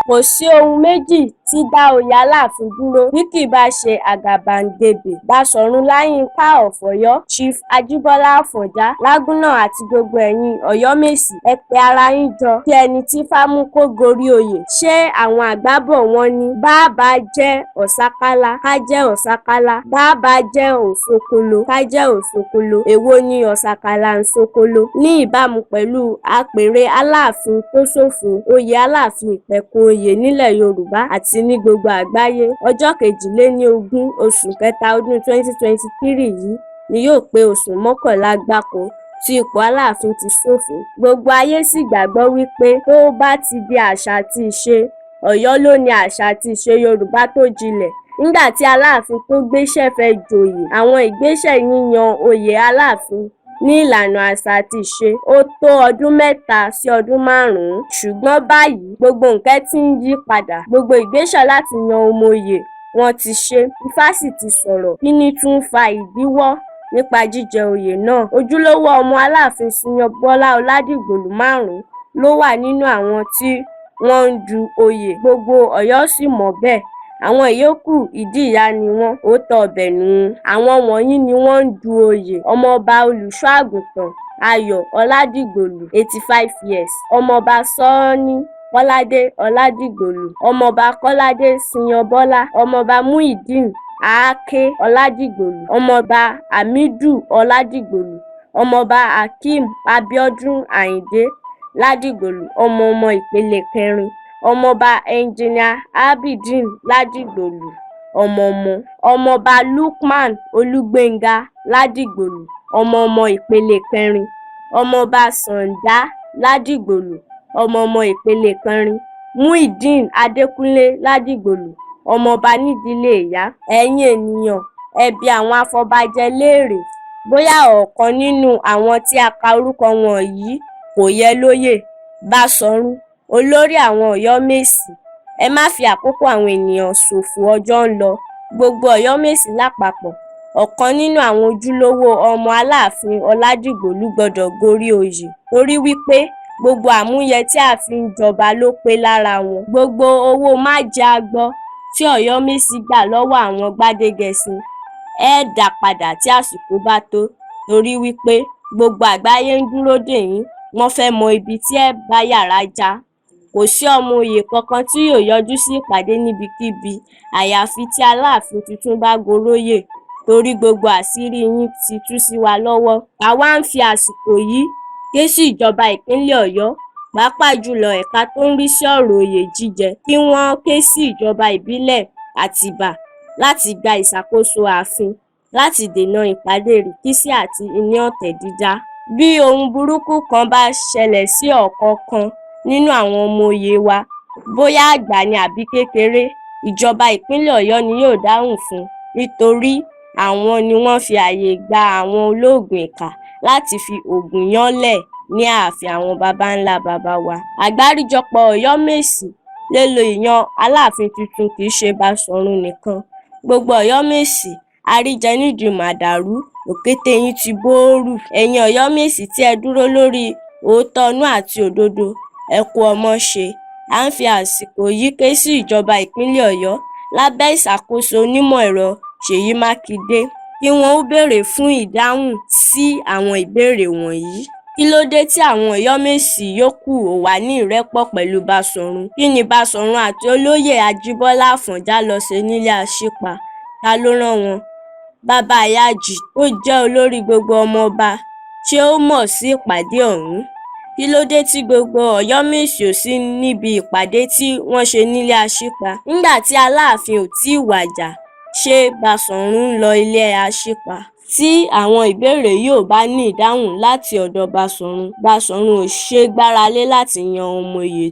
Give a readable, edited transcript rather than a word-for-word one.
Kò sí ohun méjì tí dá oyè Aláàfin dúró bí kì í bá ṣe àgàbàǹgebè Basọ̀run Láyínká of Ọ̀yọ́, Chief Ajíbọ́lá Àfọ̀njá, Lágúnná àti gbogbo ẹ̀yin Ọ̀yọ́mèsì, ẹ pe ara yín jọ kí ẹni tí Ifá mú kó gorí oyè. Ṣé àwọn àgbà bọ̀ wọ́n ní bá a bá jẹ́ ọ̀sákálá ká jẹ́ ọ̀sákálá, bá a bá jẹ́ òsokolo ká jẹ́ òsokolo, èwo ni ọ̀sàkálá ń sokolo? Ní ìbámu pẹ̀lú àpèrè Aláàfin tó ṣòfò oyè Aláàfin ìpẹ̀kun oyè nílẹ̀ Yorùbá àti ní gbogbo àgbáyé, ọjọ́ 22 oṣù kẹta ọdún 2023 yìí ni yóò pé oṣù mọ́kànlá gbáko tí ipò Aláàfin ti ṣòfò. Gbogbo ayé sì gbàgbọ́ wípé tó bá ti di àṣà àti ìṣe, Ọ̀yọ́ ló ní àṣà àti ìṣe Yorùbá tó jinlẹ̀. Nígbà tí Aláàfin tó gbéṣẹ́ fẹ́ joyè, àwọn ìgbésẹ̀ yíyan oyè Aláàfin ní ìlànà àṣà àti ìṣe ó tó ọdún 3 sí ọdún 5. Ṣùgbọ́n báyìí gbogbo nǹkan ti ń yí padà. Gbogbo ìgbésẹ̀ láti yan ọmọ oyè wọ́n ti ṣe. Ifá sì ti sọ̀rọ̀. Kí ni tún fa ìdíwọ́ nípa jíjẹ oyè náà? Ojúlówó ọmọ Aláàfin Senior Bọ́lá Ọládìgbòlù 5 ló wà nínú àwọn tí wọ́n ń du oyè. Gbogbo Ọ̀yọ́ sì mọ̀ bẹ́ẹ̀. Àwọn ìyókù ìdí ìyá ni wọ́n, òótọ́ ọbẹ̀ nù. Àwọn wọ̀nyí ni wọ́n ń du oyè: Ọmọọba Olùṣọ́-àgùntàn Ayọ̀ Ọládìgbòlù 85 years, Ọmọọba Ṣọ́ọ́ní Kọ́ládé Ọládìgbòlù, Ọmọọba Kọ́ládé Senior Bọ́lá, Ọmọọba Muyideen Àáké Ọládìgbòlù, Ọmọọba Hamidu Ọládìgbòlù, Ọmọọba Hakeem Abíọ́dún Àyìndé Ládìgbòlù, ọmọ ìpele 4, Ọmọọba Engineer Abideen Ládìgbòlù, Ọmọọba Lukman Olúgbénga Ládìgbòlù, ọmọ ìpele 4, Ọmọọba Sàndá Ládìgbòlù, ọmọ ìpele 4, Muyideen Adékúnlé Ládìgbòlù, ọmọọba nídìílé ìyá. Ẹ̀yin ènìyàn, ẹ bi àwọn afọbajẹ léèrè bóyá ọ̀kan nínú àwọn tí a ka orúkọ wọn yìí kò yẹ lóyè. Basọ̀run, olórí àwọn Ọ̀yọ́mèsì. Ẹ má fi àkókò àwọn ènìyàn ṣòfò, ọjọ́ ń lọ. Gbogbo Ọ̀yọ́mèsì lápapọ̀, ọ̀kan nínú àwọn ojúlówó ọmọ Aláàfin Ọládìgbòlù gbọdọ̀ gorí oyè, torí wípé gbogbo àmúyẹ tí a fi ń jọba ló pé lára wọn. Gbogbo owó májàgbọ́ tí Ọ̀yọ́mèsì gbà lọ́wọ́ àwọn Gbádégẹṣin, ẹ dá padà tí àsìkò bá tó, torí wípé gbogbo àgbáyé ń dúró dè yín, wọ́n fẹ́ mọ ibi tí ẹ bá yàrá já. Kò sí ọmọ oyè kankan tí yóò yọjú sí ìpàdé níbikíbi àyàfi tí Aláàfin tuntun bá goróyè, torí gbogbo àṣírí yín ti tú sí wa lọ́wọ́. Àwa ń fi àsìkò yìí ké sí ìjọba ìpínlẹ̀ Ọ̀yọ́, pàápàá jùlọ ẹ̀ka tó ń rí sí ọ̀rọ̀ oyè jíjẹ, kí wọ́n ké sí ìjọba ìbílẹ̀ Àtìbà láti gba ìṣàkóso ààfin láti dènà ìpàdé rìkíṣí àti iná ọ̀tẹ̀ dídá. Bí ohun burúkú kan bá ṣẹlẹ̀ sí ọ̀kọ̀ọ̀kan nínú àwọn ọmọ oyè wa, bóyá àgbà ni àbí kékeré, ìjọba ìpínlẹ̀ Ọ̀yọ́ ni yóò dáhùn fún, nítorí àwọn ni wọ́n fi ààyè gba àwọn olóògùn ìkà láti fi oògùn yánlẹ̀ ní ààfin àwọn baba ńlá baba wa. Àgbáríjọpọ̀ Ọ̀yọ́mèsì lè lo ìyan Aláàfin tuntun, kì í ṣe Basọ̀run nìkan. Gbogbo Ọ̀yọ́mèsì, àríjẹ nídìí màdàrú, òkété yín ti bóòrù. Ẹ̀yin Ọ̀yọ́mèsì tí ẹ dúró lórí òótọ́ inú àti òdodo, ẹ kú ọmọ ṣe. À ń fi àsìkò yìí ké sí ìjọba ìpínlẹ̀ Ọ̀yọ́ lábẹ́ ìṣàkóso onímọ̀ ẹ̀rọ Ṣèyí Mákindé kí wọ́n ó béèrè fún ìdáhùn sí àwọn ìbéèrè wọ̀nyí. Kí ló dé tí àwọn Ọ̀yọ́mèsì yòókù ò wà ní ìrẹ́pọ̀ pẹ̀lú Basọ̀run? Kí ni Basọ̀run àti olóyè Ajíbọ́lá Àfọ̀njá lọ ṣe nílé Aṣípa? Ta ló rán wọn? Bàbá Ìyájì tó jẹ́ olórí gbogbo ọmọ ọba, ṣé ó mọ̀ sí ìpàdé ọ̀hún? Kí ló dé tí gbogbo Ọ̀yọ́mèsì ò sí níbi ìpàdé tí wọ́n ṣe nílé Aṣípa? Nígbà tí Aláàfin ò tíì wàjà, ṣé Basọ̀run ń lọ ilé Aṣípa? Tí àwọn ìbéèrè yóò bá ní ìdáhùn láti ọ̀dọ̀ Basọ̀run, Basọ̀run ò ṣe gbáralé láti yan ọmọ oyè